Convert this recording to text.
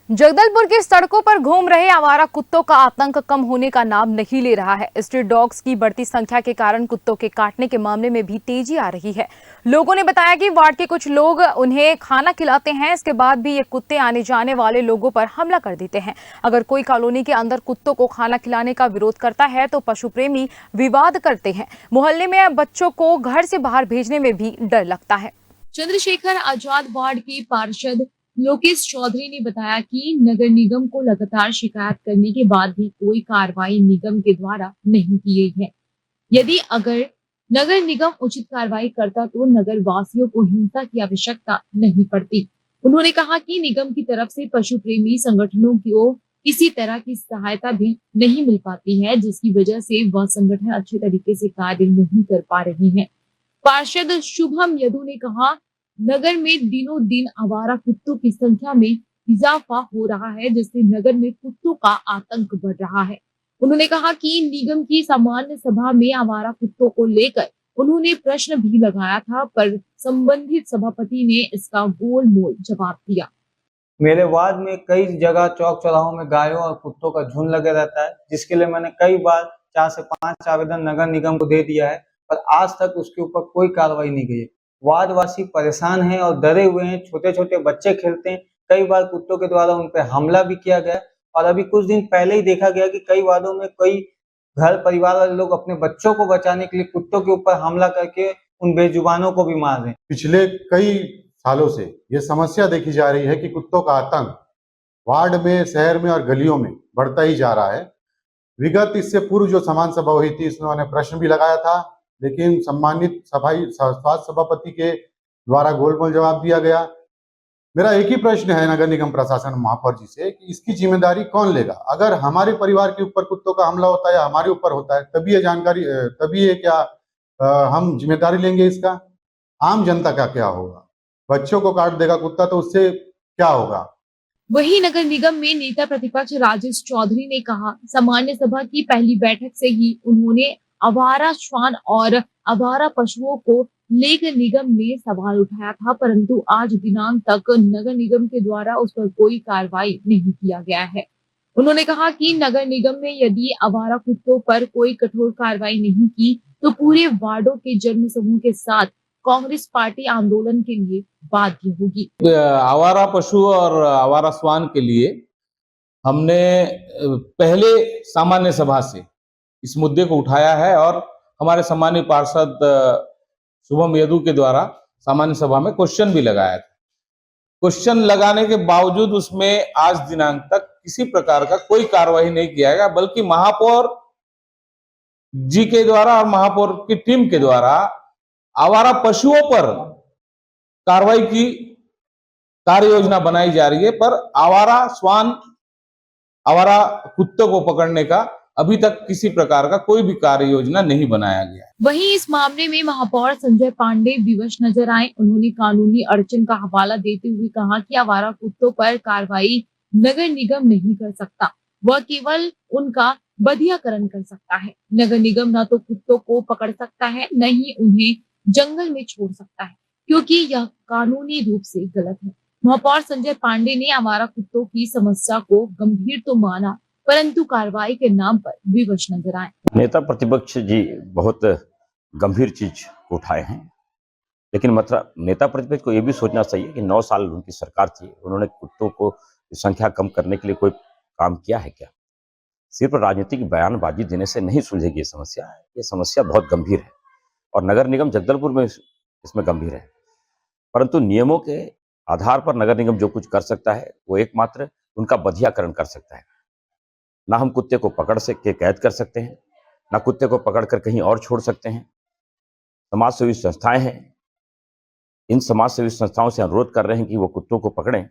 जगदलपुर की सड़कों पर घूम रहे आवारा कुत्तों का आतंक कम होने का नाम नहीं ले रहा है। स्ट्रीट डॉग्स की बढ़ती संख्या के कारण कुत्तों के काटने के मामले में भी तेजी आ रही है। लोगों ने बताया कि वार्ड के कुछ लोग उन्हें खाना खिलाते हैं, इसके बाद भी ये कुत्ते आने जाने वाले लोगों पर हमला कर देते हैं। अगर कोई कॉलोनी के अंदर कुत्तों को खाना खिलाने का विरोध करता है तो पशु प्रेमी विवाद करते हैं। मोहल्ले में बच्चों को घर से बाहर भेजने में भी डर लगता है। चंद्रशेखर आजाद वार्ड के पार्षद लोकेश चौधरी ने बताया कि नगर निगम को लगातार शिकायत करने के बाद भी कोई कार्रवाई निगम के द्वारा नहीं की गई है। यदि अगर नगर निगम उचित कार्रवाई करता तो नगर वासियों को हिंसा की आवश्यकता नहीं पड़ती। उन्होंने कहा कि निगम की तरफ से पशु प्रेमी संगठनों को किसी तरह की सहायता भी नहीं मिल पाती है, जिसकी वजह से वह संगठन अच्छे तरीके से कार्य नहीं कर पा रहे हैं। पार्षद शुभम यदु ने कहा, नगर में दिनों दिन आवारा कुत्तों की संख्या में इजाफा हो रहा है, जिससे नगर में कुत्तों का आतंक बढ़ रहा है। उन्होंने कहा कि निगम की सामान्य सभा में आवारा कुत्तों को लेकर उन्होंने प्रश्न भी लगाया था, पर संबंधित सभापति ने इसका गोलमोल जवाब दिया। मेरे वार्ड में कई जगह चौक चौराहों में गायों और कुत्तों का झुंड लगे रहता है, जिसके लिए मैंने कई बार 4 से 5 आवेदन नगर निगम को दे दिया है, पर आज तक उसके ऊपर कोई कार्रवाई नहीं गई है। वार्ड वासी परेशान हैं और डरे हुए हैं। छोटे छोटे बच्चे खेलते हैं। कई बार कुत्तों के द्वारा उन पर हमला भी किया गया और अभी कुछ दिन पहले ही देखा गया कि कई वार्डों में कई घर परिवार वाले लोग अपने बच्चों को बचाने के लिए कुत्तों के ऊपर हमला करके उन बेजुबानों को भी मार रहे हैं। पिछले कई सालों से ये समस्या देखी जा रही है कि कुत्तों का आतंक वार्ड में, शहर में और गलियों में बढ़ता ही जा रहा है। विगत इससे पूर्व जो समान सभा हुई थी, इसमें उन्होंने प्रश्न भी लगाया था, लेकिन सम्मानित स्वास्थ्य सभापति के द्वारा गोलमोल जवाब दिया गया। मेरा एक ही प्रश्न है नगर निगम प्रशासन महापौर जी से कि इसकी जिम्मेदारी कौन लेगा? अगर हमारे परिवार के ऊपर कुत्तों का हमला होता है या हमारे ऊपर होता है, तभी ये जानकारी, तभी ये क्या हम जिम्मेदारी लेंगे इसका? आम जनता का क्या होगा? बच्चों को काट देगा कुत्ता तो उससे क्या होगा? वहीं नगर निगम में नेता प्रतिपक्ष राजेश चौधरी ने कहा, सामान्य सभा की पहली बैठक से ही उन्होंने आवारा श्वान और आवारा पशुओं को लेकर निगम में सवाल उठाया था, परंतु आज दिनांक तक नगर निगम के द्वारा उस पर कोई कार्रवाई नहीं किया गया है। उन्होंने कहा कि नगर निगम में यदि आवारा कुत्तों पर कोई कठोर कार्रवाई नहीं की तो पूरे वार्डों के जन्म समूह के साथ कांग्रेस पार्टी आंदोलन के लिए बाध्य होगी। आवारा पशु और आवारा श्वान के लिए हमने पहले सामान्य सभा से इस मुद्दे को उठाया है और हमारे सम्मानित पार्षद शुभम यदु के द्वारा सामान्य सभा में क्वेश्चन भी लगाया था। क्वेश्चन लगाने के बावजूद उसमें आज दिनांक तक किसी प्रकार का कोई कार्रवाई नहीं किया गया, बल्कि महापौर जी के द्वारा और महापौर की टीम के द्वारा आवारा पशुओं पर कार्रवाई की कार्य योजना बनाई जा रही है, पर आवारा श्वान, आवारा कुत्तों को पकड़ने का अभी तक किसी प्रकार का कोई भी कार्य योजना नहीं बनाया गया है। वहीं इस मामले में महापौर संजय पांडे विवश नजर आए। उन्होंने कानूनी अड़चन का हवाला देते हुए कहा कि आवारा कुत्तों पर कार्रवाई नगर निगम नहीं कर सकता, वह केवल उनका बधियाकरण कर सकता है। नगर निगम न तो कुत्तों को पकड़ सकता है, न ही उन्हें जंगल में छोड़ सकता है, क्योंकि यह कानूनी रूप से गलत है। महापौर संजय पांडे ने आवारा कुत्तों की समस्या को गंभीर तो माना, परंतु कार्रवाई के नाम पर विवश नजर आए। नेता प्रतिपक्ष जी बहुत गंभीर चीज को उठाए हैं, लेकिन मतलब नेता प्रतिपक्ष को यह भी सोचना चाहिए कि 9 साल उनकी सरकार थी, उन्होंने कुत्तों को संख्या कम करने के लिए कोई काम किया है क्या? सिर्फ राजनीतिक बयानबाजी देने से नहीं सुलझेगी ये समस्या। ये समस्या बहुत गंभीर है और नगर निगम जगदलपुर में इसमें गंभीर है, परंतु नियमों के आधार पर नगर निगम जो कुछ कर सकता है वो एकमात्र उनका बधियाकरण कर सकता है। ना हम कुत्ते को पकड़ के कैद कर सकते हैं, ना कुत्ते को पकड़कर कहीं और छोड़ सकते हैं। समाज सेवी संस्थाएं हैं, इन समाज सेवी संस्थाओं से अनुरोध कर रहे हैं कि वो कुत्तों को पकड़ें